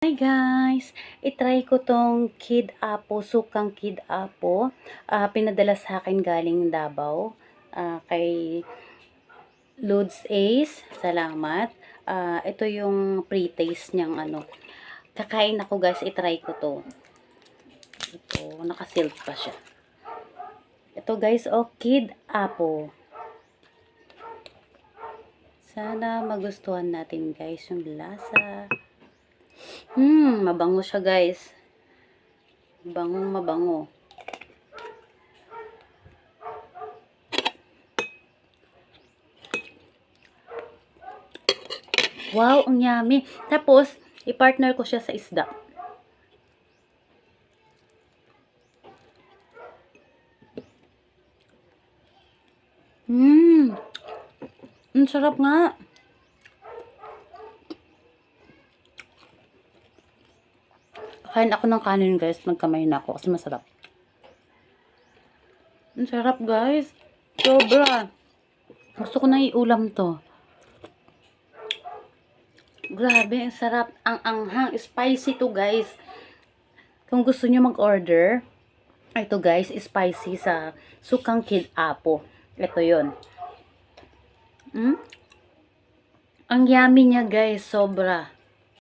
Hi guys! I-try ko tong Kid Apo, sukang Kid Apo. Pinadala sa akin galing Davao. Kay Lods Ace. Salamat. Ito yung pre-taste niyang ano. Kakain ako guys, i-try ko to. Ito, nakasealed pa siya. Ito guys, Kid Apo. Sana magustuhan natin guys yung lasa. Mabango siya guys. Mabango. Wow, ang yummy. Tapos, i-partner ko siya sa isda. Ang sarap nga. Kain ako ng kanin guys, magkamay na ako kasi masarap. Ang sarap guys. Sobra. Gusto ko na iulam to. Grabe, ang sarap. Ang anghang. Spicy to guys. Kung gusto nyo mag-order, ito guys, spicy sa sukang Kid Apo. Ito yon. Ang yummy niya guys, sobra.